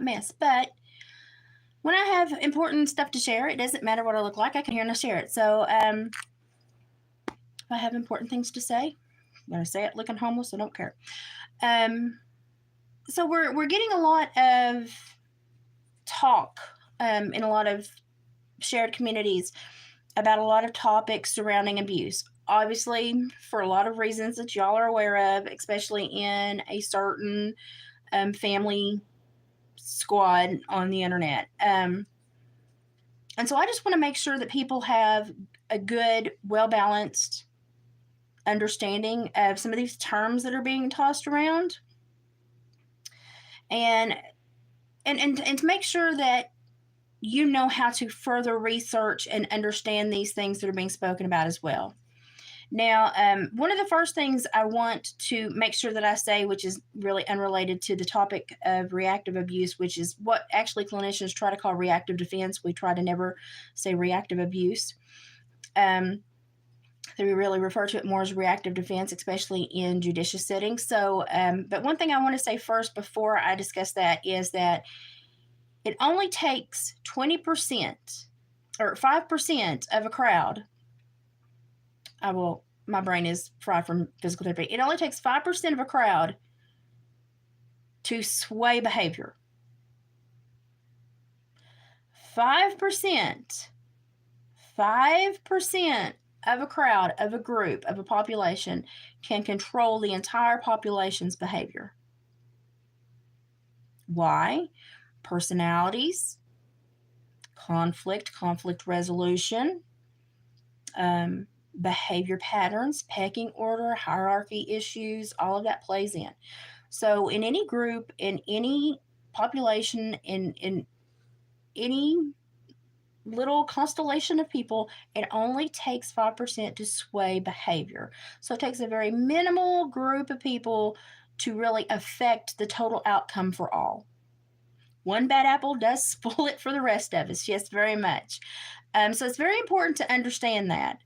mess. But when I have important stuff to share, it doesn't matter what I look like. I can hear and I share it. So if I have important things to say, I'm going to say it looking homeless. I don't care. So we're getting a lot of talk in a lot of shared communities about a lot of topics surrounding abuse. Obviously, for a lot of reasons that y'all are aware of, especially in a certain family squad on the internet. And so I just want to make sure that people have a good, well balanced understanding of some of these terms that are being tossed around, and to make sure that you know how to further research and understand these things that are being spoken about as well. Now, one of the first things I want to make sure that I say, which is really unrelated to the topic of reactive abuse, which is what actually clinicians try to call reactive defense. We try to never say reactive abuse. They really refer to it more as reactive defense, especially in judicious settings. So, but one thing I want to say first before I discuss that is that it only takes 20% or 5% of a crowd. My brain is fried from physical therapy. It only takes 5% of a crowd to sway behavior. 5% of a crowd, of a group, of a population can control the entire population's behavior. Why? Personalities, conflict resolution, behavior patterns, pecking order, hierarchy issues, all of that plays in. So in any group, in any population, in any little constellation of people, it only takes 5% to sway behavior. So it takes a very minimal group of people to really affect the total outcome for all. One bad apple does spoil it for the rest of us, yes, very much. So it's very important to understand that.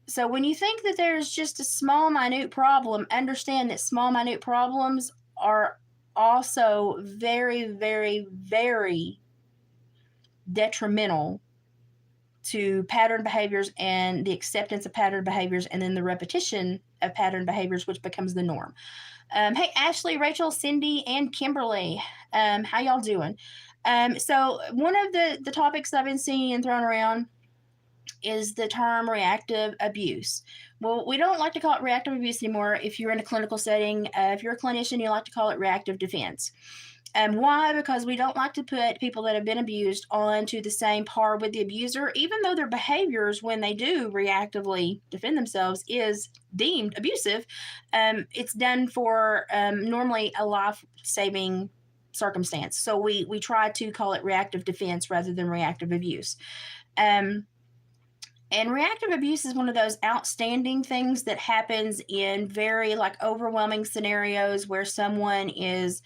So when you think that there's just a small, minute problem, understand that small, minute problems are also very, very, very detrimental to pattern behaviors and the acceptance of pattern behaviors, and then the repetition of pattern behaviors, which becomes the norm. Hey, Ashley, Rachel, Cindy, and Kimberly, how y'all doing? So one of the topics I've been seeing and thrown around is the term reactive abuse. Well, we don't like to call it reactive abuse anymore. If you're in a clinical setting, if you're a clinician, you like to call it reactive defense. Why? Because we don't like to put people that have been abused onto the same par with the abuser, even though their behaviors, when they do reactively defend themselves, is deemed abusive. It's done for normally a life-saving circumstance. So we try to call it reactive defense rather than reactive abuse. And reactive abuse is one of those outstanding things that happens in very overwhelming scenarios where someone is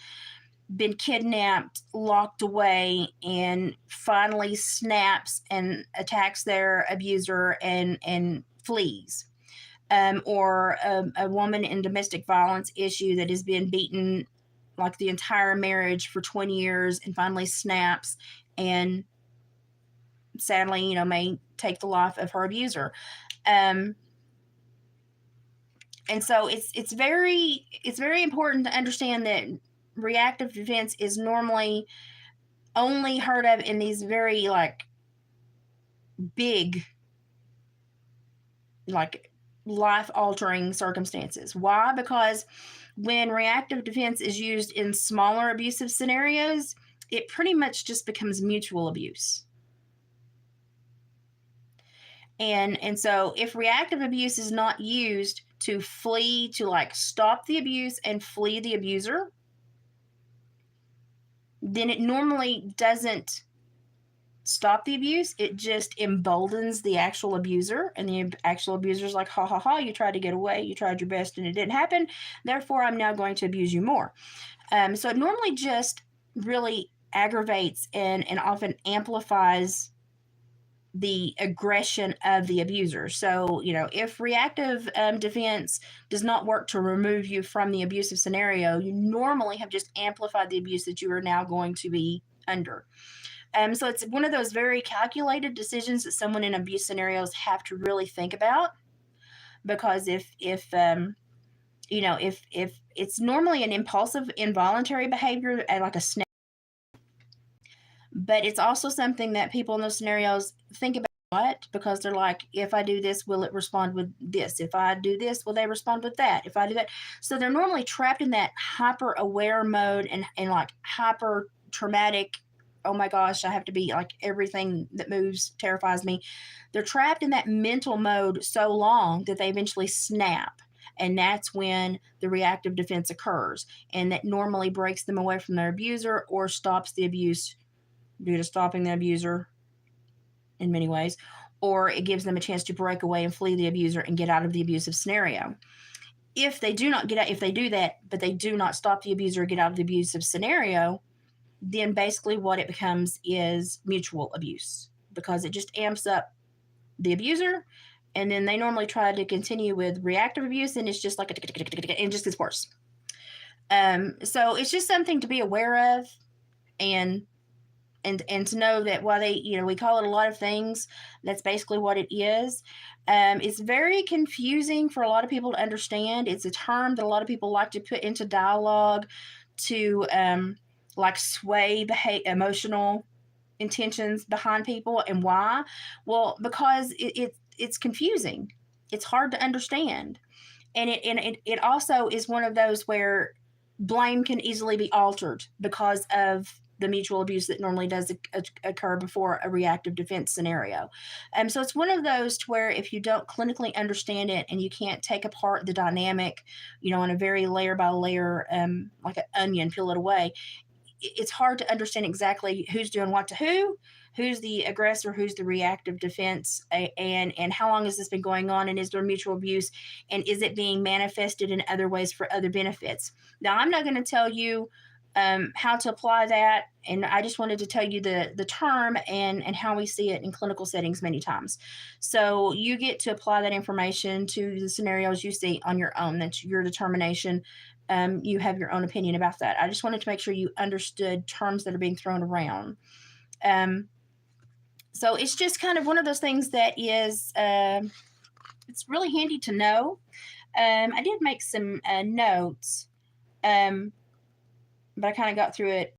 been kidnapped, locked away, and finally snaps and attacks their abuser and flees. Or a woman in domestic violence issue that has been beaten the entire marriage for 20 years and finally snaps and sadly, may take the life of her abuser. And so it's very important to understand that reactive defense is normally only heard of in these very big life-altering circumstances. Why? Because when reactive defense is used in smaller abusive scenarios, it pretty much just becomes mutual abuse. And so if reactive abuse is not used to flee, to stop the abuse and flee the abuser, then it normally doesn't stop the abuse. It just emboldens the actual abuser, and the actual abuser's like, ha ha ha, you tried to get away, you tried your best and it didn't happen, therefore I'm now going to abuse you more. So it normally just really aggravates and often amplifies the aggression of the abuser. So, if reactive defense does not work to remove you from the abusive scenario, you normally have just amplified the abuse that you are now going to be under. So it's one of those very calculated decisions that someone in abuse scenarios have to really think about, because if it's normally an impulsive, involuntary behavior, like a snap, but it's also something that people in those scenarios think about what, because they're like, if I do this, will it respond with this? If I do this, will they respond with that? If I do that, so they're normally trapped in that hyper aware mode, and like hyper traumatic. Oh my gosh, I have to be like, everything that moves terrifies me. They're trapped in that mental mode so long that they eventually snap. And that's when the reactive defense occurs. And that normally breaks them away from their abuser or stops the abuse due to stopping the abuser in many ways, or it gives them a chance to break away and flee the abuser and get out of the abusive scenario. If they do not get out, if they do that, but they do not stop the abuser or get out of the abusive scenario, then basically what it becomes is mutual abuse, because it just amps up the abuser, and then they normally try to continue with reactive abuse, and it's just like it just gets worse. So it's just something to be aware of, and to know that while we call it a lot of things, that's basically what it is. It's very confusing for a lot of people to understand. It's a term that a lot of people like to put into dialogue to like sway emotional intentions behind people. And why? Well, because it's confusing. It's hard to understand. And it also is one of those where blame can easily be altered because of the mutual abuse that normally does occur before a reactive defense scenario. So it's one of those to where if you don't clinically understand it and you can't take apart the dynamic, on a very layer by layer, like an onion, peel it away, it's hard to understand exactly who's doing what to who's the aggressor, who's the reactive defense, and how long has this been going on, and is there mutual abuse, and is it being manifested in other ways for other benefits. Now, I'm not going to tell you how to apply that, and I just wanted to tell you the term and how we see it in clinical settings many times. So you get to apply that information to the scenarios you see on your own. That's your determination. You have your own opinion about that. I just wanted to make sure you understood terms that are being thrown around. So it's just kind of one of those things that is, it's really handy to know. I did make some notes, but I kind of got through it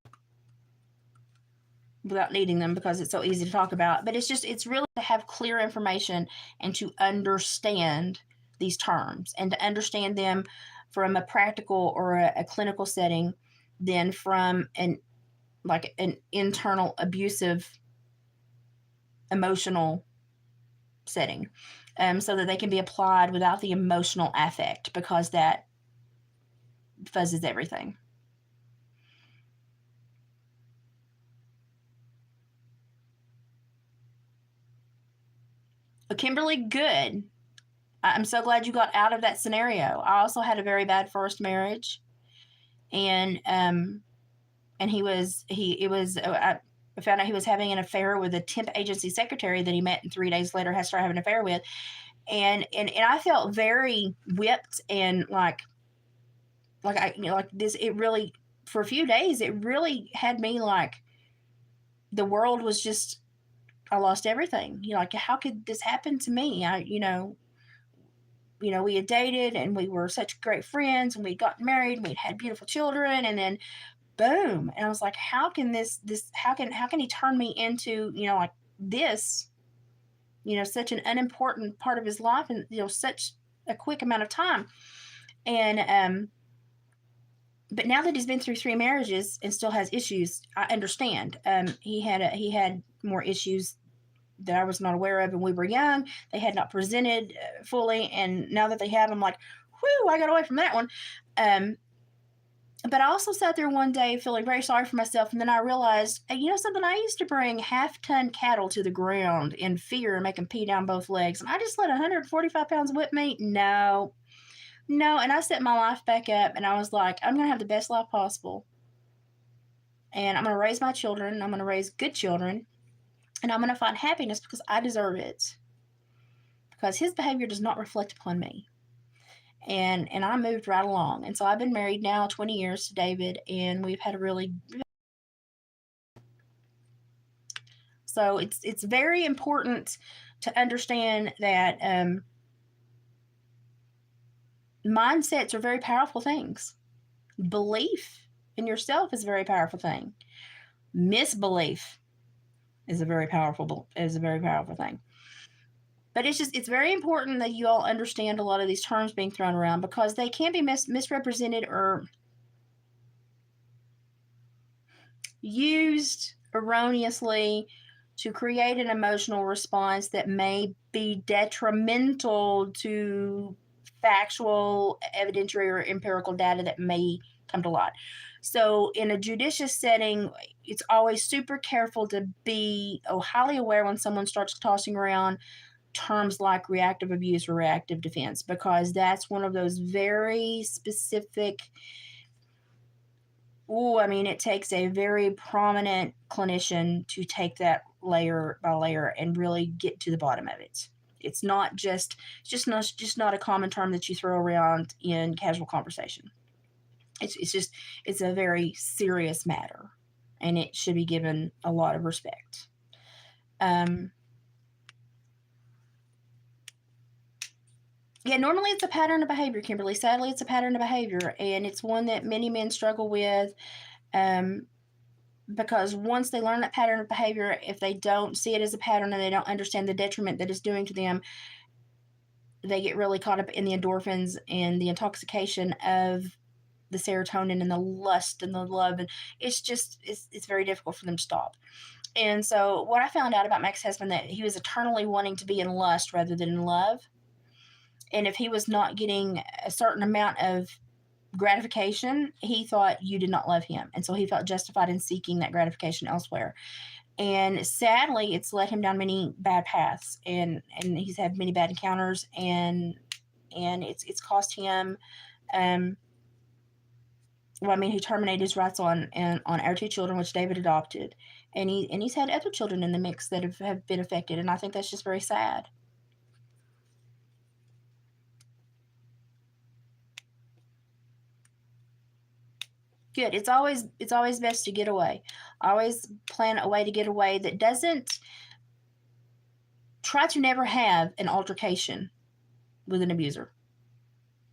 without needing them because it's so easy to talk about. But it's really to have clear information and to understand these terms and to understand them from a practical or a clinical setting than from an internal abusive emotional setting, so that they can be applied without the emotional affect, because that fuzzes everything. Kimberly, good. I'm so glad you got out of that scenario. I also had a very bad first marriage, and I found out he was having an affair with a temp agency secretary that he met, and 3 days later started having an affair with, and I felt very whipped, and like this. It really, for a few days, it really had me like the world was just, I lost everything. Like, how could this happen to me? We had dated and we were such great friends and we'd gotten married and we'd had beautiful children, and then boom. And I was like, how can how can he turn me into, like this, such an unimportant part of his life, and, such a quick amount of time. And, but now that he's been through 3 marriages and still has issues, I understand. He had more issues that I was not aware of, and we were young. They had not presented fully, and now that they have, I'm like, whew, I got away from that one. But I also sat there one day feeling very sorry for myself, and then I realized, hey, something, I used to bring half-ton cattle to the ground in fear and make them pee down both legs, and I just let 145 pounds of whip meat? No. And I set my life back up, and I was like, I'm going to have the best life possible, and I'm going to raise my children, I'm going to raise good children, And I'm going to find happiness because I deserve it. Because his behavior does not reflect upon me. And I moved right along. And so I've been married now 20 years to David, and we've had a really so it's very important to understand that mindsets are very powerful things. Belief in yourself is a very powerful thing. Misbelief is a very powerful thing. But it's very important that you all understand a lot of these terms being thrown around because they can be misrepresented or used erroneously to create an emotional response that may be detrimental to factual, evidentiary, or empirical data that may come to light. So, in a judicious setting, it's always super careful to be highly aware when someone starts tossing around terms like reactive abuse or reactive defense, because that's one of those very specific. I mean, it takes a very prominent clinician to take that layer by layer and really get to the bottom of it. It's not just not a common term that you throw around in casual conversation. It's a very serious matter, and it should be given a lot of respect. Yeah, normally it's a pattern of behavior, Kimberly. Sadly, it's a pattern of behavior, and it's one that many men struggle with. Because once they learn that pattern of behavior, if they don't see it as a pattern and they don't understand the detriment that it's doing to them, they get really caught up in the endorphins and the intoxication of the serotonin and the lust and the love, and it's very difficult for them to stop. And so what I found out about my ex-husband, that he was eternally wanting to be in lust rather than in love, and if he was not getting a certain amount of gratification, he thought you did not love him. And so he felt justified in seeking that gratification elsewhere. And sadly, it's led him down many bad paths, and he's had many bad encounters, and it's cost him. Well, I mean, he terminated his rights on our two children, which David adopted, and he's had other children in the mix that have been affected, and I think that's just very sad. Good. It's always best to get away. Always plan a way to get away that doesn't try to never have an altercation with an abuser,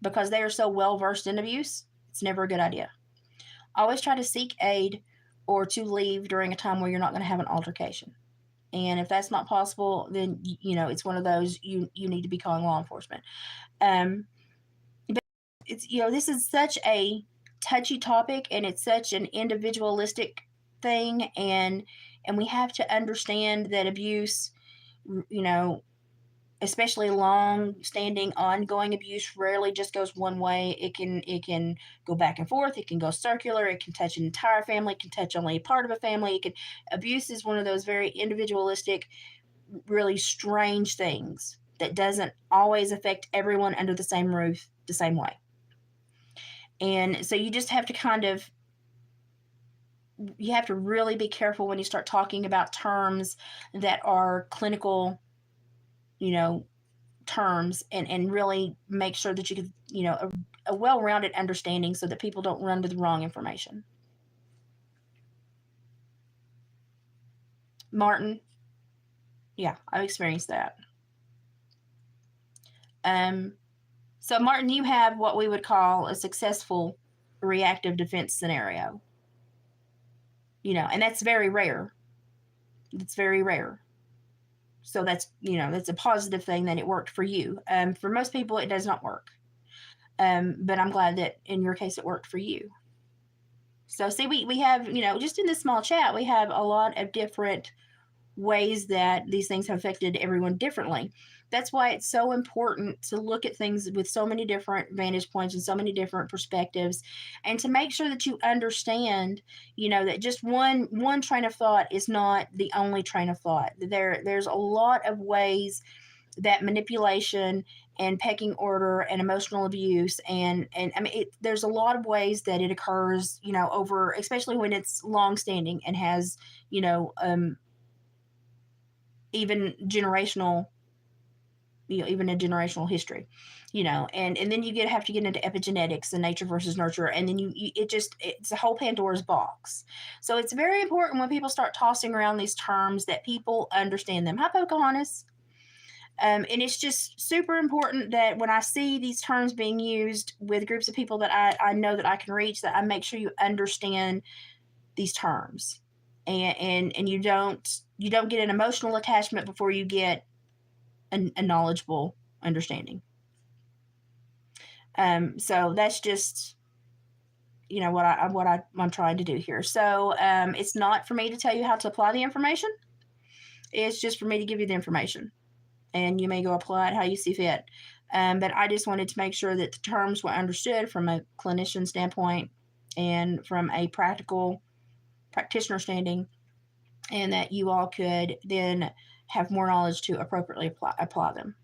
because they are so well versed in abuse. It's never a good idea. Always try to seek aid or to leave during a time where you're not going to have an altercation. And if that's not possible, then it's one of those you need to be calling law enforcement. But it's this is such a touchy topic, and it's such an individualistic thing, and we have to understand that abuse, especially long-standing, ongoing abuse, rarely just goes one way. It can go back and forth. It can go circular. It can touch an entire family. It can touch only a part of a family. Abuse is one of those very individualistic, really strange things that doesn't always affect everyone under the same roof the same way. And so you just have to you have to really be careful when you start talking about terms that are clinical, terms, and really make sure that you get, a well-rounded understanding so that people don't run with the wrong information. Martin, yeah, I've experienced that. So Martin, you have what we would call a successful reactive defense scenario. And that's very rare. It's very rare. So that's a positive thing that it worked for you. For most people, it does not work. But I'm glad that in your case it worked for you. So see, we have, just in this small chat, we have a lot of different ways that these things have affected everyone differently. That's why it's so important to look at things with so many different vantage points and so many different perspectives, and to make sure that you understand, that just one train of thought is not the only train of thought. There's a lot of ways that manipulation and pecking order and emotional abuse and I mean, there's a lot of ways that it occurs, over, especially when it's long standing and has, even generational, even a generational history, and then you have to get into epigenetics and nature versus nurture, and then it's a whole Pandora's box. So it's very important when people start tossing around these terms that people understand them. Hi, Pocahontas. And it's just super important that when I see these terms being used with groups of people that I know that I can reach, that I make sure you understand these terms, and you don't get an emotional attachment before you get a knowledgeable understanding. So that's just I'm trying to do here. So it's not for me to tell you how to apply the information. It's just for me to give you the information, and you may go apply it how you see fit. But I just wanted to make sure that the terms were understood from a clinician standpoint and from a practitioner standing, and that you all could then have more knowledge to appropriately apply them.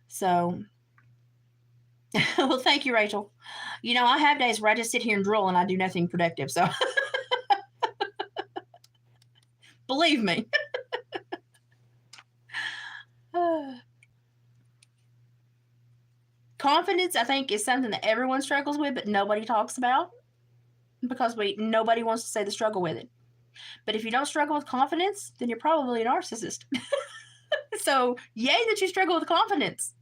So, well, thank you, Rachel. I have days where I just sit here and drool and I do nothing productive. So, believe me. Confidence, I think, is something that everyone struggles with, but nobody talks about because nobody wants to say the struggle with it. But if you don't struggle with confidence, then you're probably a narcissist. So, yay that you struggle with confidence,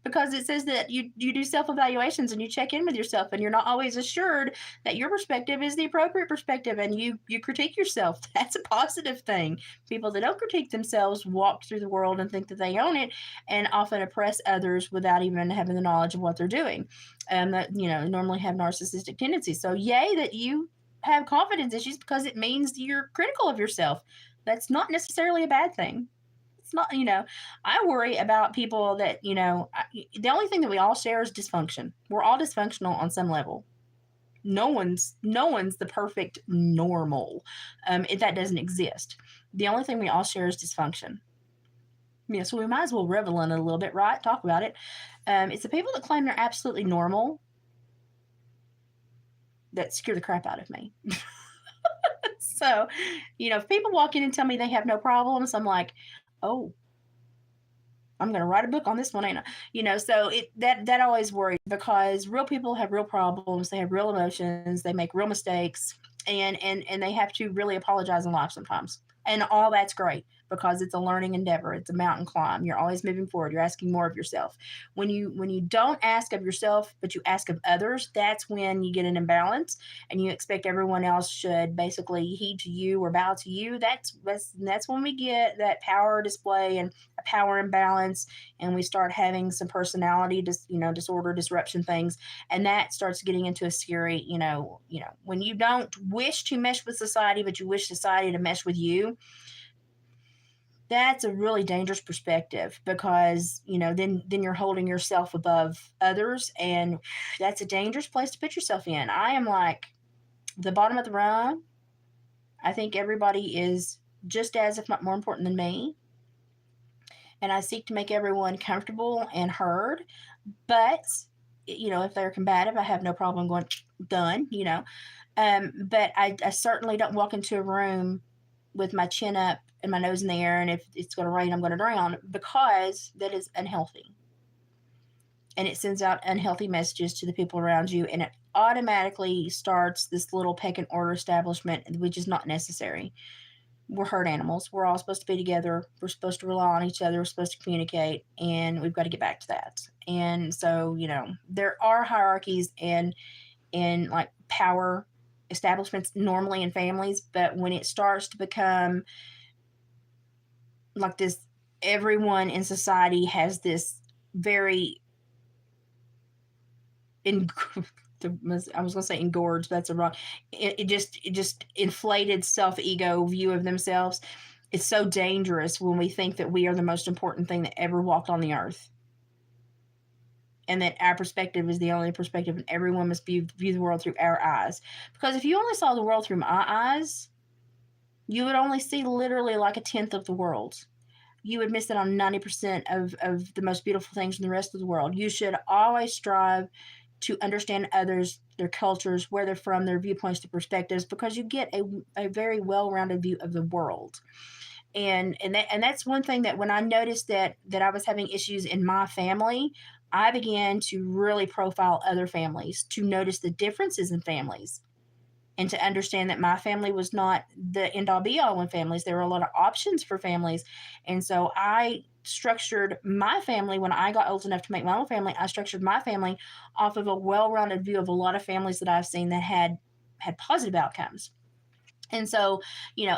because it says that you do self-evaluations and you check in with yourself, and you're not always assured that your perspective is the appropriate perspective, and you critique yourself. That's a positive thing. People that don't critique themselves walk through the world and think that they own it, and often oppress others without even having the knowledge of what they're doing, that normally have narcissistic tendencies. So yay that you have confidence issues, because it means you're critical of yourself. That's not necessarily a bad thing. It's not, I worry about people that, the only thing that we all share is dysfunction. We're all dysfunctional on some level. No one's the perfect normal. If that doesn't exist. The only thing we all share is dysfunction. Yeah, so we might as well revel in it a little bit, right? Talk about it. It's the people that claim they're absolutely normal that scare the crap out of me. So, if people walk in and tell me they have no problems, I'm like, oh, I'm going to write a book on this one, ain't I? So that always worries, because real people have real problems. They have real emotions. They make real mistakes, and they have to really apologize in life sometimes. And all that's great, because it's a learning endeavor. It's a mountain climb. You're always moving forward. You're asking more of yourself. When you don't ask of yourself, but you ask of others, that's when you get an imbalance, and you expect everyone else should basically heed to you or bow to you. That's when we get that power display and a power imbalance, and we start having some personality disorder, disruption things, and that starts getting into a scary, when you don't wish to mesh with society, but you wish society to mesh with you. That's a really dangerous perspective, because then you're holding yourself above others, and that's a dangerous place to put yourself in. I am like the bottom of the rung. I think everybody is just as, if not more important than me, and I seek to make everyone comfortable and heard. But if they're combative, I have no problem going done. But I certainly don't walk into a room with my chin up and my nose in the air, and if it's going to rain, I'm going to drown, because that is unhealthy. And it sends out unhealthy messages to the people around you, and it automatically starts this little pecking order establishment, which is not necessary. We're herd animals. We're all supposed to be together. We're supposed to rely on each other. We're supposed to communicate, and we've got to get back to that. And so, there are hierarchies and like power establishments normally in families, but when it starts to become like this, everyone in society has this very I was going to say engorged, that's a wrong, it just inflated self-ego view of themselves. It's so dangerous when we think that we are the most important thing that ever walked on the earth, and that our perspective is the only perspective, and everyone must view the world through our eyes. Because if you only saw the world through my eyes, you would only see literally like a tenth of the world. You would miss it on 90% of the most beautiful things in the rest of the world. You should always strive to understand others, their cultures, where they're from, their viewpoints, their perspectives, because you get a very well-rounded view of the world. And that's one thing that when I noticed that I was having issues in my family, I began to really profile other families, to notice the differences in families, and to understand that my family was not the end all be all in families. There were a lot of options for families. And so I structured my family when I got old enough to make my own family. I structured my family off of a well rounded view of a lot of families that I've seen that had positive outcomes. And so,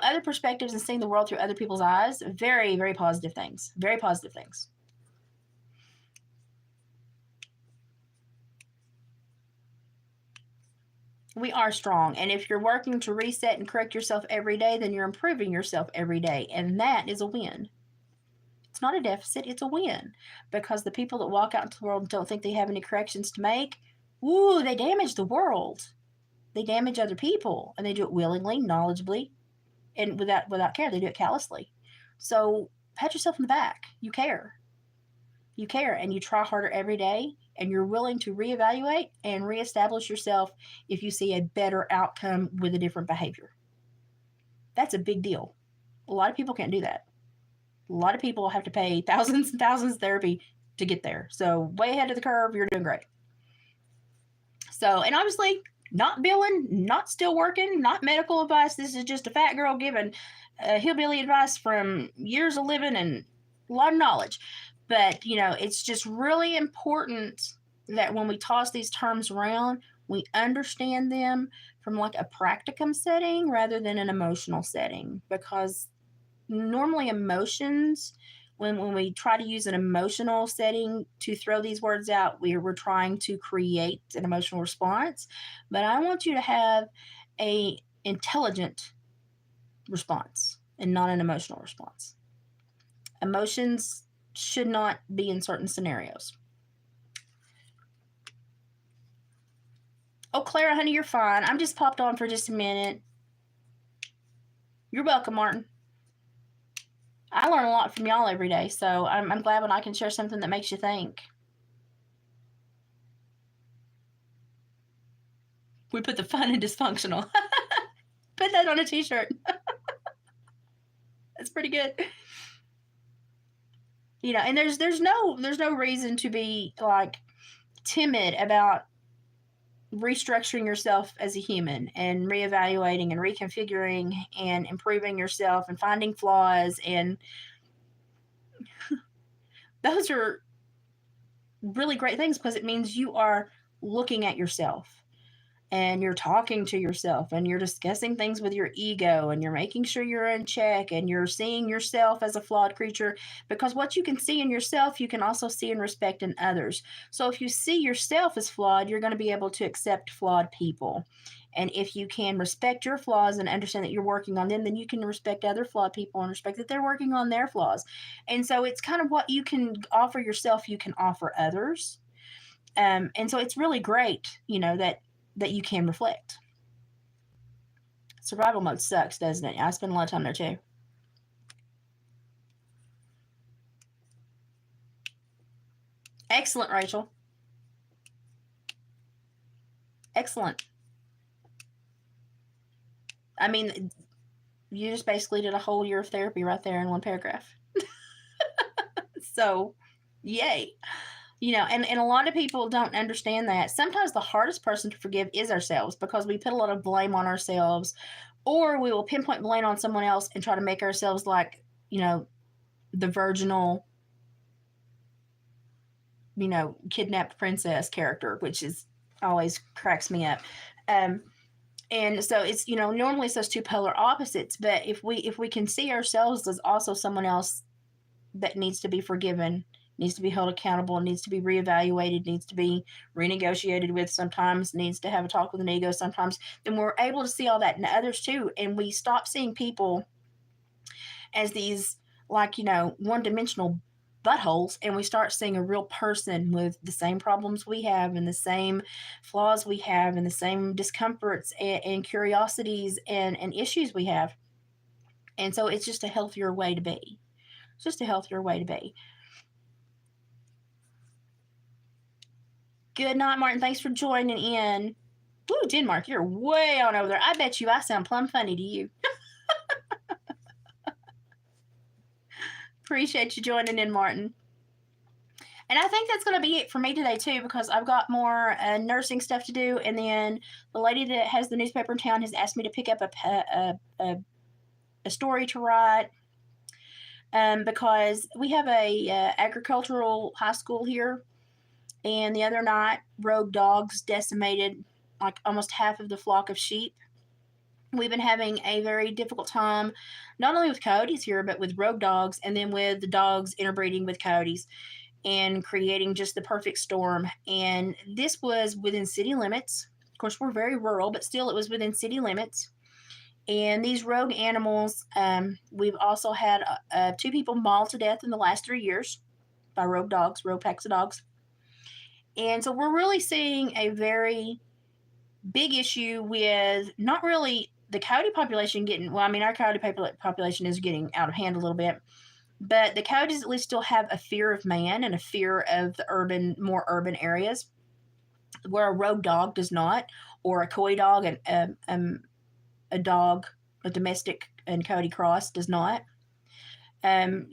other perspectives and seeing the world through other people's eyes, very, very positive things. Very positive things. We are strong. And if you're working to reset and correct yourself every day, then you're improving yourself every day. And that is a win. It's not a deficit, it's a win. Because the people that walk out into the world and don't think they have any corrections to make, ooh, they damage the world. They damage other people. And they do it willingly, knowledgeably, and without care. They do it callously. So pat yourself in the back. You care. You care, and you try harder every day, and you're willing to reevaluate and reestablish yourself if you see a better outcome with a different behavior. That's a big deal. A lot of people can't do that. A lot of people have to pay thousands and thousands of therapy to get there. So way ahead of the curve, you're doing great. So, and obviously, not billing, not still working, not medical advice. This is just a fat girl giving hillbilly advice from years of living and a lot of knowledge. But, it's just really important that when we toss these terms around, we understand them from like a practicum setting rather than an emotional setting. Because normally emotions, when we try to use an emotional setting to throw these words out, we're trying to create an emotional response. But I want you to have a intelligent response and not an emotional response. Emotions should not be in certain scenarios. Oh, Clara, honey, you're fine. I'm just popped on for just a minute. You're welcome, Martin. I learn a lot from y'all every day, so I'm glad when I can share something that makes you think. We put the fun in dysfunctional. Put that on a t-shirt. That's pretty good. And there's no reason to be like timid about restructuring yourself as a human and reevaluating and reconfiguring and improving yourself and finding flaws, and those are really great things because it means you are looking at yourself and you're talking to yourself and you're discussing things with your ego and you're making sure you're in check and you're seeing yourself as a flawed creature, because what you can see in yourself, you can also see and respect in others. So if you see yourself as flawed, you're going to be able to accept flawed people. And if you can respect your flaws and understand that you're working on them, then you can respect other flawed people and respect that they're working on their flaws. And so it's kind of what you can offer yourself, you can offer others. And so it's really great, that you can reflect. Survival mode sucks, doesn't it? I spend a lot of time there too. Excellent, Rachel. Excellent. I mean, you just basically did a whole year of therapy right there in one paragraph. So, yay. And a lot of people don't understand that. Sometimes the hardest person to forgive is ourselves, because we put a lot of blame on ourselves, or we will pinpoint blame on someone else and try to make ourselves like, the virginal, kidnapped princess character, which is always cracks me up. And so it's, normally it's those two polar opposites. But if we can see ourselves as also someone else that needs to be forgiven, needs to be held accountable, needs to be reevaluated, needs to be renegotiated with sometimes, needs to have a talk with an ego sometimes, then we're able to see all that in others too. And we stop seeing people as these like, one-dimensional buttholes, and we start seeing a real person with the same problems we have and the same flaws we have and the same discomforts and curiosities and issues we have. And so it's just a healthier way to be. It's just a healthier way to be. Good night, Martin. Thanks for joining in. Woo, Denmark, you're way on over there. I bet you I sound plumb funny to you. Appreciate you joining in, Martin. And I think that's going to be it for me today, too, because I've got more nursing stuff to do. And then the lady that has the newspaper in town has asked me to pick up a story to write, because we have a agricultural high school here. And the other night, rogue dogs decimated like almost half of the flock of sheep. We've been having a very difficult time, not only with coyotes here, but with rogue dogs, and then with the dogs interbreeding with coyotes and creating just the perfect storm. And this was within city limits. Of course, we're very rural, but still, it was within city limits. And these rogue animals, we've also had 2 people mauled to death in the last 3 years by rogue dogs, rogue packs of dogs. And so we're really seeing a very big issue with not really the coyote population getting, well, I mean, our coyote population is getting out of hand a little bit, but the coyotes at least still have a fear of man and a fear of the more urban areas, where a rogue dog does not, or a coy dog and a dog, a domestic and coyote cross does not.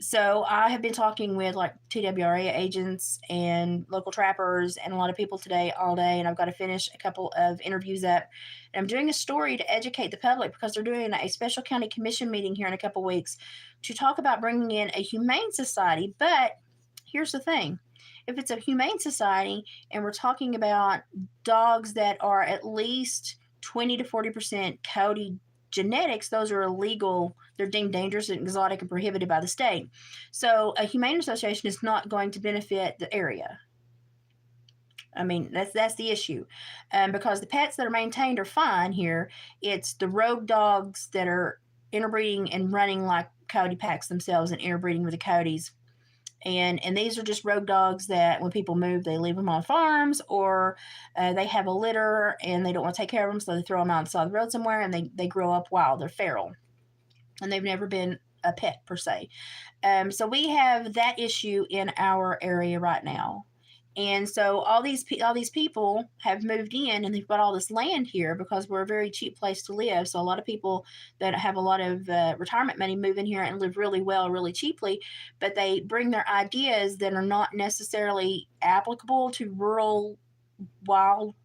So I have been talking with like TWRA agents and local trappers and a lot of people today all day, and I've got to finish a couple of interviews up. And I'm doing a story to educate the public because they're doing a special county commission meeting here in a couple weeks to talk about bringing in a humane society. But here's the thing. If it's a humane society and we're talking about dogs that are at least 20 to 40% coyote genetics, those are illegal. They're deemed dangerous and exotic and prohibited by the state. So a humane association is not going to benefit the area. I mean, that's the issue, because the pets that are maintained are fine here. It's the rogue dogs that are interbreeding and running like coyote packs themselves and interbreeding with the coyotes. And these are just rogue dogs that when people move, they leave them on farms, or they have a litter and they don't want to take care of them, so they throw them out on the side of the road somewhere, and they grow up wild. They're feral, and they've never been a pet per se. So we have that issue in our area right now. And so all these people have moved in and they've got all this land here because we're a very cheap place to live. So a lot of people that have a lot of retirement money move in here and live really well, really cheaply, but they bring their ideas that are not necessarily applicable to rural wild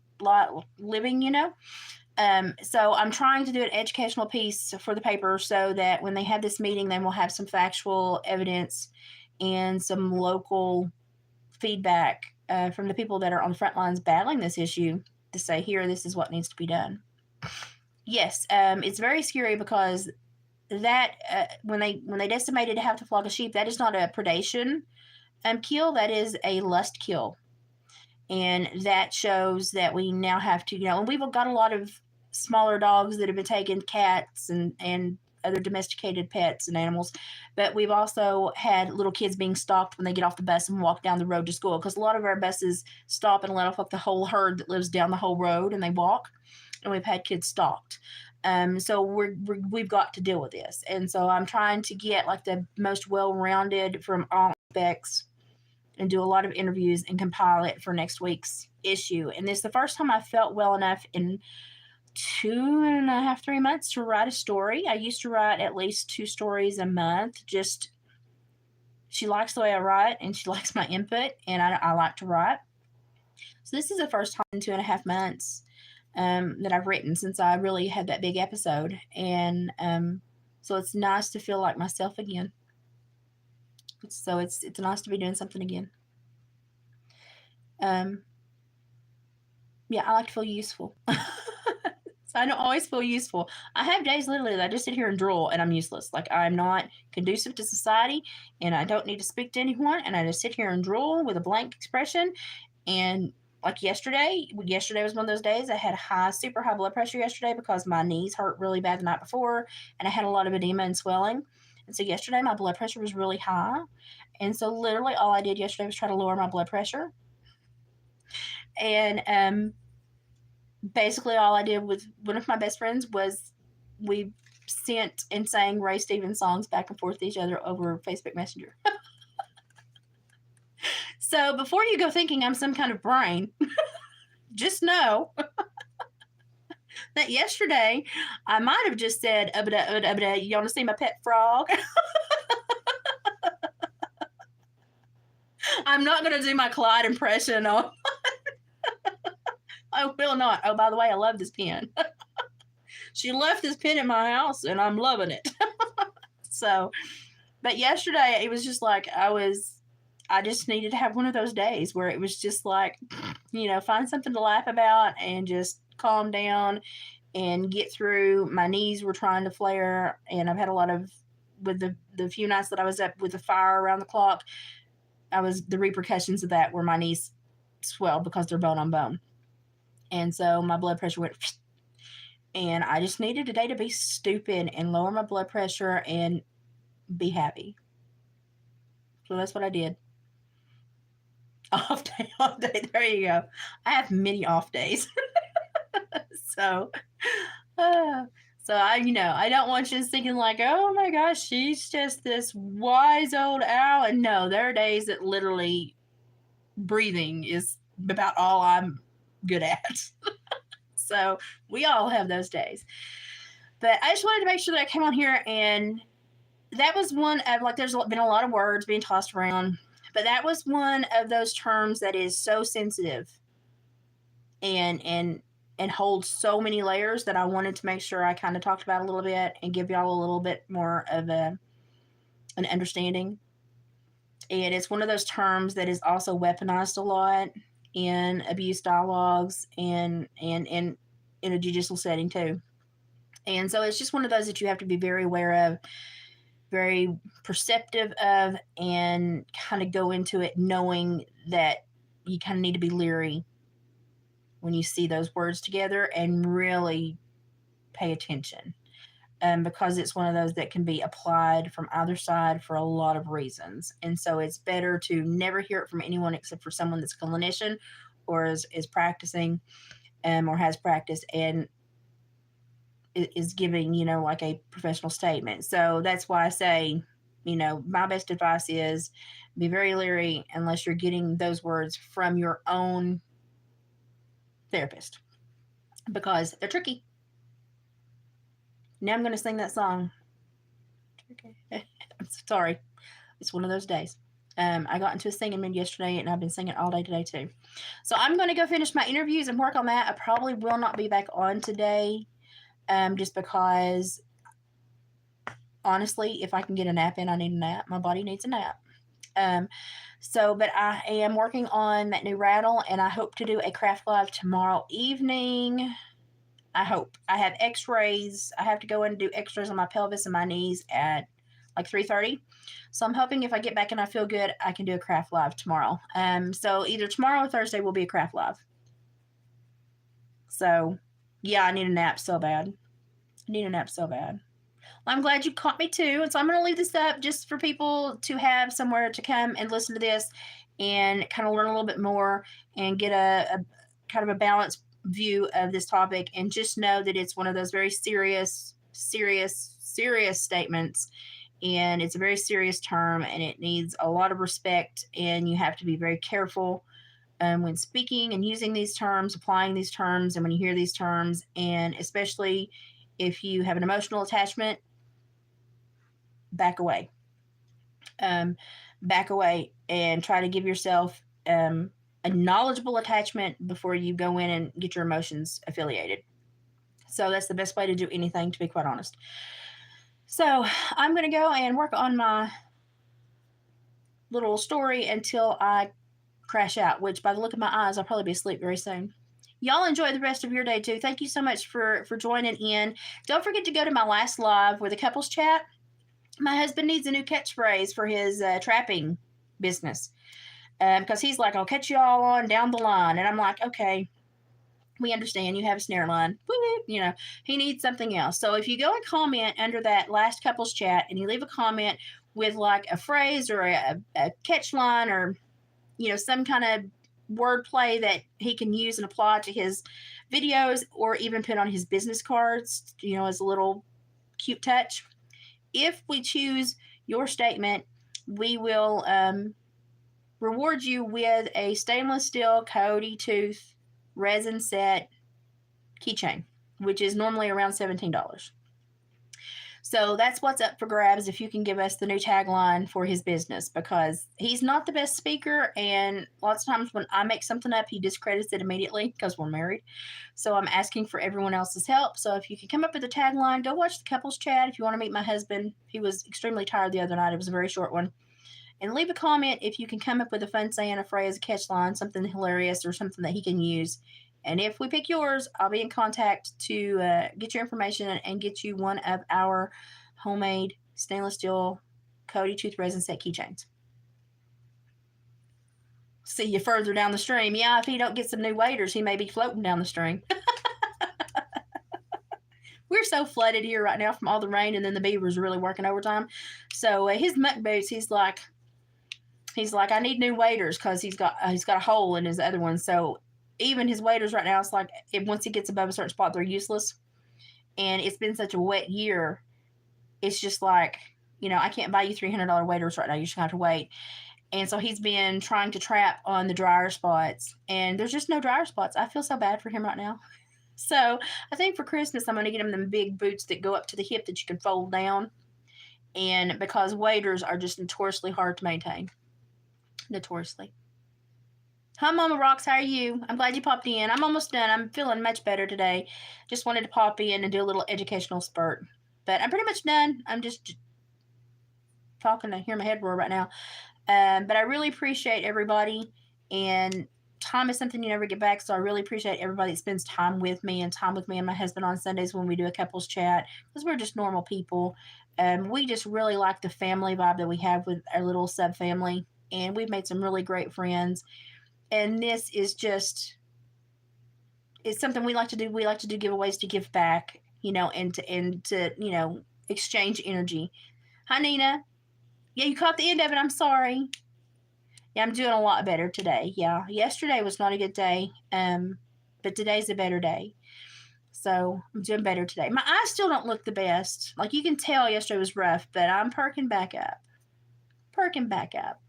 living, So I'm trying to do an educational piece for the paper so that when they have this meeting, they will have some factual evidence and some local feedback from the people that are on the front lines battling this issue to say, here, this is what needs to be done. Yes, it's very scary because that when they decimated half the flock of sheep, that is not a predation kill, that is a lust kill. And that shows that we now have to, and we've got a lot of smaller dogs that have been taken, cats and other domesticated pets and animals, but we've also had little kids being stalked when they get off the bus and walk down the road to school, because a lot of our buses stop and let off like the whole herd that lives down the whole road, and they walk, and we've had kids stalked. So we've got to deal with this, and so I'm trying to get like the most well-rounded from all aspects and do a lot of interviews and compile it for next week's issue. And this is the first time I felt well enough in 2.5, 3 months to write a story. I used to write at least 2 stories a month. Just, she likes the way I write and she likes my input, and I like to write. So this is the first time in 2.5 months that I've written since I really had that big episode. And so it's nice to feel like myself again. So it's nice to be doing something again. Yeah, I like to feel useful. So I don't always feel useful. I have days literally that I just sit here and drool and I'm useless. Like, I'm not conducive to society and I don't need to speak to anyone, and I just sit here and drool with a blank expression. And like yesterday was one of those days. I had super high blood pressure yesterday because my knees hurt really bad the night before, and I had a lot of edema and swelling. And so yesterday my blood pressure was really high. And so literally all I did yesterday was try to lower my blood pressure. And basically all I did with one of my best friends was we sent and sang Ray Stevens songs back and forth to each other over Facebook Messenger. So before you go thinking I'm some kind of brain, just know that yesterday I might have just said, you want to see my pet frog? I'm not going to do my Clyde impression. On, I will not. Oh, by the way, I love this pen. She left this pen in my house, and I'm loving it. So, but yesterday it was just like I just needed to have one of those days where it was just like, find something to laugh about and just calm down and get through. My knees were trying to flare, and I've had a lot of, with the few nights that I was up with the fire around the clock, the repercussions of that were my knees swelled because they're bone on bone. And so my blood pressure went, and I just needed a day to be stupid and lower my blood pressure and be happy. So that's what I did. Off day, off day. There you go. I have many off days. So, uh, I don't want you thinking like, oh my gosh, she's just this wise old owl. And no, there are days that literally breathing is about all I'm good at. So we all have those days. But I just wanted to make sure that I came on here, and that was one of, like, there's been a lot of words being tossed around, but that was one of those terms that is so sensitive and holds so many layers that I wanted to make sure I kind of talked about a little bit and give y'all a little bit more of an understanding. And it's one of those terms that is also weaponized a lot in abuse dialogues and in a judicial setting too. And so it's just one of those that you have to be very aware of, very perceptive of, and kind of go into it knowing that you kind of need to be leery when you see those words together and really pay attention. Because it's one of those that can be applied from either side for a lot of reasons. And so it's better to never hear it from anyone except for someone that's a clinician or is practicing or has practiced and is giving, like a professional statement. So that's why I say, my best advice is be very leery unless you're getting those words from your own therapist, because they're tricky. Now I'm going to sing that song. I'm sorry. It's one of those days. I got into a singing mood yesterday, and I've been singing all day today too. So I'm going to go finish my interviews and work on that. I probably will not be back on today, just because, honestly, if I can get a nap in, I need a nap. My body needs a nap. But I am working on that new rattle, and I hope to do a craft live tomorrow evening. I hope. I have x-rays. I have to go in and do x-rays on my pelvis and my knees at like 3:30. So I'm hoping if I get back and I feel good, I can do a craft live tomorrow. So either tomorrow or Thursday will be a craft live. So yeah, I need a nap so bad. Well, I'm glad you caught me too. And so I'm going to leave this up just for people to have somewhere to come and listen to this and kind of learn a little bit more and get a kind of a balanced view of this topic, and just know that it's one of those very serious statements, and it's a very serious term, and it needs a lot of respect, and you have to be very careful when speaking and using these terms, applying these terms, and when you hear these terms, and especially if you have an emotional attachment, back away. Back away and try to give yourself a knowledgeable attachment before you go in and get your emotions affiliated. So that's the best way to do anything, to be quite honest. So I'm going to go and work on my little story until I crash out, which by the look of my eyes, I'll probably be asleep very soon. Y'all enjoy the rest of your day too. Thank you so much for joining in. Don't forget to go to my last live with a couples chat. My husband needs a new catchphrase for his trapping business. Because he's like, I'll catch you all on down the line. And I'm like, okay, we understand you have a snare line. He needs something else. So if you go and comment under that last couples chat and you leave a comment with like a phrase or a catch line or, some kind of wordplay that he can use and apply to his videos or even put on his business cards, as a little cute touch. If we choose your statement, we will reward you with a stainless steel coyote tooth resin set keychain, which is normally around $17. So that's what's up for grabs if you can give us the new tagline for his business, because he's not the best speaker. And lots of times when I make something up, he discredits it immediately because we're married. So I'm asking for everyone else's help. So if you can come up with a tagline, go watch the couples chat. If you want to meet my husband, he was extremely tired the other night. It was a very short one. And leave a comment if you can come up with a fun saying, a phrase, a catch line, something hilarious or something that he can use. And if we pick yours, I'll be in contact to get your information and get you one of our homemade stainless steel Cody tooth resin set keychains. See you further down the stream. Yeah, if he don't get some new waiters, he may be floating down the stream. We're so flooded here right now from all the rain, and then the beavers are really working overtime. So his muck boots, he's like, I need new waiters because he's got a hole in his other one. So even his waiters right now, it's like once he gets above a certain spot, they're useless. And it's been such a wet year. It's just like, I can't buy you $300 waiters right now. You just have to wait. And so he's been trying to trap on the dryer spots, and there's just no dryer spots. I feel so bad for him right now. So I think for Christmas, I'm going to get him them big boots that go up to the hip that you can fold down. And because waders are just notoriously hard to maintain. Notoriously. Hi, Mama Rocks. How are you? I'm glad you popped in. I'm almost done. I'm feeling much better today. Just wanted to pop in and do a little educational spurt. But I'm pretty much done. I'm just talking to hear my head roar right now. But I really appreciate everybody. And time is something you never get back. So I really appreciate everybody that spends time with me and my husband on Sundays when we do a couples chat, because we're just normal people. We just really like the family vibe that we have with our little sub family. And we've made some really great friends. And this is just, it's something we like to do. We like to do giveaways to give back, and to exchange energy. Hi, Nina. Yeah, you caught the end of it. I'm sorry. Yeah, I'm doing a lot better today. Yeah, yesterday was not a good day, but today's a better day. So I'm doing better today. My eyes still don't look the best. Like you can tell yesterday was rough, but I'm perking back up. Perking back up.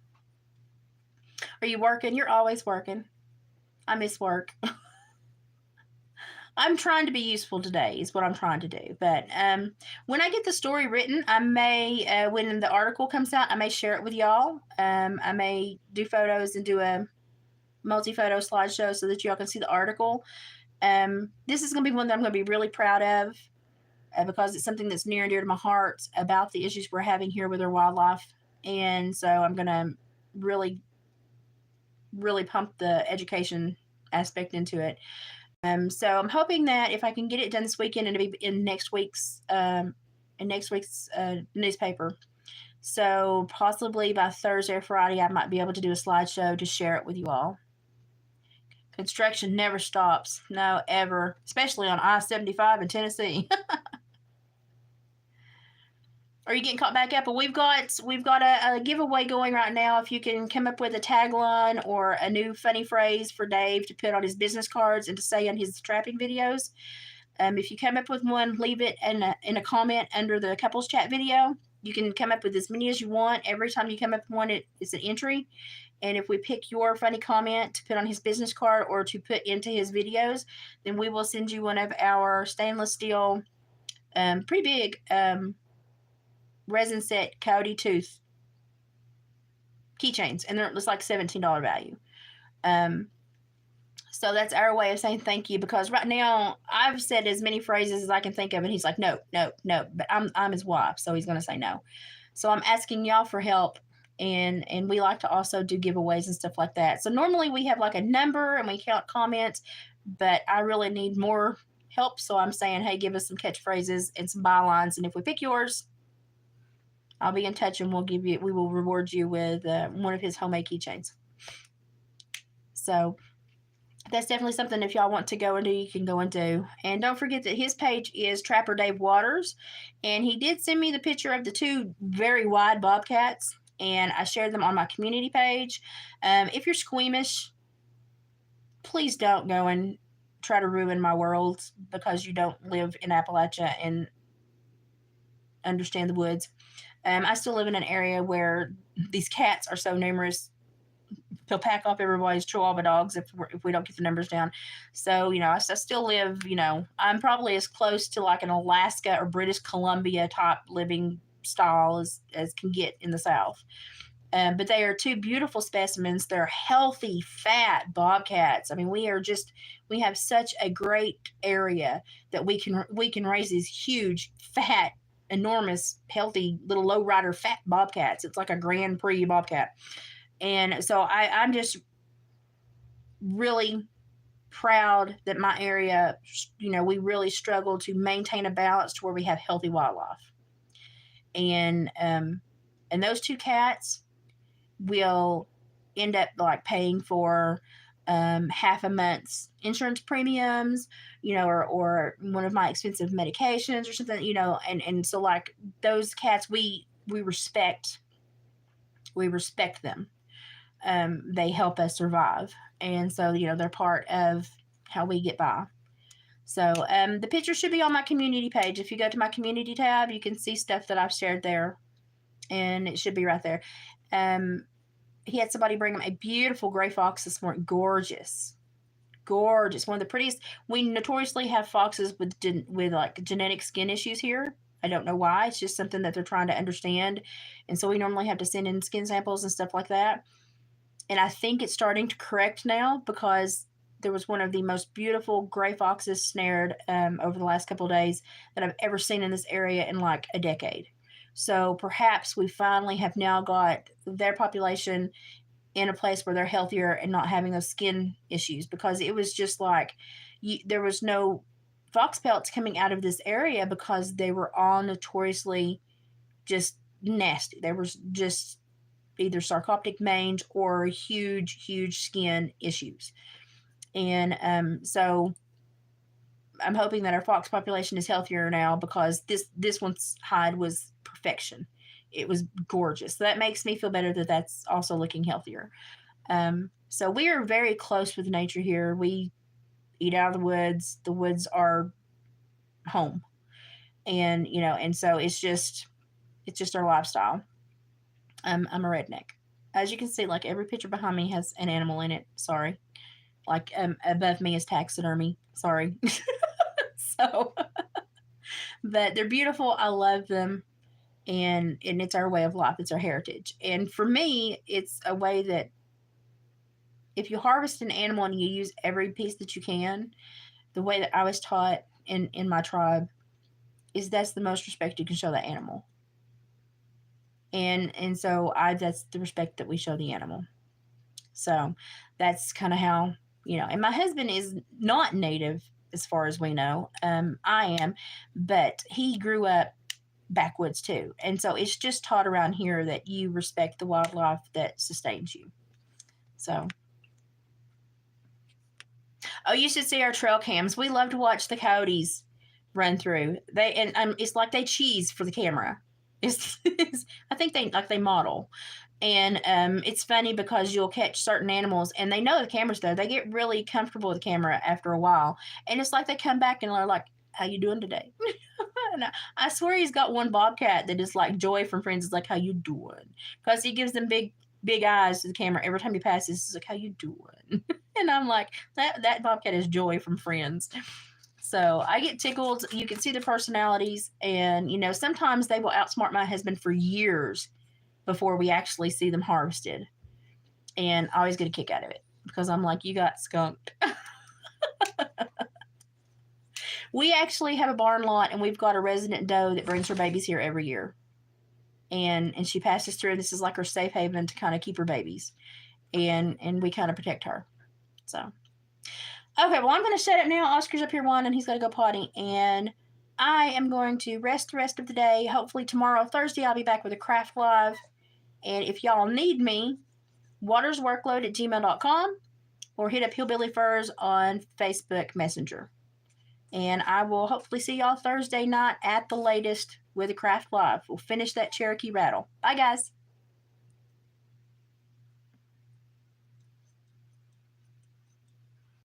Are you working? You're always working. I miss work. I'm trying to be useful today is what I'm trying to do. But when I get the story written, I may, when the article comes out, I may share it with y'all. I may do photos and do a multi-photo slideshow so that y'all can see the article. This is going to be one that I'm going to be really proud of because it's something that's near and dear to my heart about the issues we're having here with our wildlife. And so I'm going to really, really pump the education aspect into it. So I'm hoping that if I can get it done this weekend, and it'll be in next week's newspaper. So possibly by Thursday or Friday, I might be able to do a slideshow to share it with you all. Construction never stops. No, ever. Especially on I-75 in Tennessee. Are you getting caught back up? Well, we've got a giveaway going right now. If you can come up with a tagline or a new funny phrase for Dave to put on his business cards and to say on his trapping videos, if you come up with one, leave it in a comment under the couples chat video. You can come up with as many as you want. Every time you come up with one, it's an entry. And if we pick your funny comment to put on his business card or to put into his videos, then we will send you one of our stainless steel, pretty big resin set Cody tooth keychains. And they're just like $17 value. So that's our way of saying thank you, because right now I've said as many phrases as I can think of, and he's like, no, no, no. But I'm his wife, so he's going to say no. So I'm asking y'all for help, and we like to also do giveaways and stuff like that. So normally we have like a number and we count comments, but I really need more help. So I'm saying, hey, give us some catchphrases and some bylines, and if we pick yours, I'll be in touch and we will reward you with one of his homemade keychains. So that's definitely something, if y'all want to go and do, you can go and do. And don't forget that his page is Trapper Dave Waters. And he did send me the picture of the two very wide bobcats, and I shared them on my community page. If you're squeamish, please don't go and try to ruin my world because you don't live in Appalachia and understand the woods. I still live in an area where these cats are so numerous. He'll pack up everybody's Chihuahua dogs if we don't get the numbers down. So, I still live, I'm probably as close to like an Alaska or British Columbia type living style as can get in the South. But they are two beautiful specimens. They're healthy, fat bobcats. I mean, we have such a great area that we can raise these huge, fat, enormous, healthy little low rider fat bobcats. It's like a Grand Prix bobcat. And so I'm just really proud that my area, we really struggle to maintain a balance to where we have healthy wildlife. And those two cats will end up like paying for half a month's insurance premiums, or one of my expensive medications or something, and so like those cats, we respect them. They help us survive, and so they're part of how we get by. So the picture should be on my community page. If you go to my community tab, you can see stuff that I've shared there, and it should be right there. He had somebody bring him a beautiful gray fox this morning. Gorgeous. One of the prettiest. We notoriously have foxes with like genetic skin issues here. I don't know why. It's just something that they're trying to understand. And so we normally have to send in skin samples and stuff like that. And I think it's starting to correct now because there was one of the most beautiful gray foxes snared over the last couple of days that I've ever seen in this area in like a decade. So perhaps we finally have now got their population in a place where they're healthier and not having those skin issues, because it was just like there was no fox pelts coming out of this area because they were all notoriously just nasty. There was just either sarcoptic mange or huge skin issues. And so I'm hoping that our fox population is healthier now, because this one's hide was perfection. It was gorgeous. So that makes me feel better that that's also looking healthier. So we are very close with nature here. We eat out of the woods. The woods are home, and so it's just our lifestyle. I'm a redneck. As you can see, like every picture behind me has an animal in it. Sorry. Like above me is taxidermy. Sorry. So, but they're beautiful. I love them, and it's our way of life. It's our heritage. And for me, it's a way that if you harvest an animal and you use every piece that you can, the way that I was taught in my tribe is that's the most respect you can show that animal. And so that's the respect that we show the animal. So that's kind of how, and my husband is not native as far as we know. I am, but he grew up backwoods too. And so it's just taught around here that you respect the wildlife that sustains you. So, oh, you should see our trail cams. We love to watch the coyotes run through. It's like they cheese for the camera. I think they model. And it's funny because you'll catch certain animals and they know the camera's there. They get really comfortable with the camera after a while. And it's like they come back and they're like, how you doing today? And I swear he's got one bobcat that is like Joy from Friends. Is like, how you doing? Because he gives them big eyes to the camera every time he passes. He's like, how you doing? And I'm like, that bobcat is Joy from Friends. So I get tickled. You can see the personalities. And, sometimes they will outsmart my husband for years before we actually see them harvested. And I always get a kick out of it because I'm like, you got skunked. We actually have a barn lot, and we've got a resident doe that brings her babies here every year. And she passes through. This is like her safe haven to kind of keep her babies. And we kind of protect her. So, okay, well, I'm going to shut it now. Oscar's up here and he's got to go potty. And I am going to rest the rest of the day. Hopefully tomorrow, Thursday, I'll be back with a craft live. And if y'all need me, watersworkload@gmail.com or hit up Hillbilly Furs on Facebook Messenger. And I will hopefully see y'all Thursday night at the latest with a craft live. We'll finish that Cherokee rattle. Bye, guys.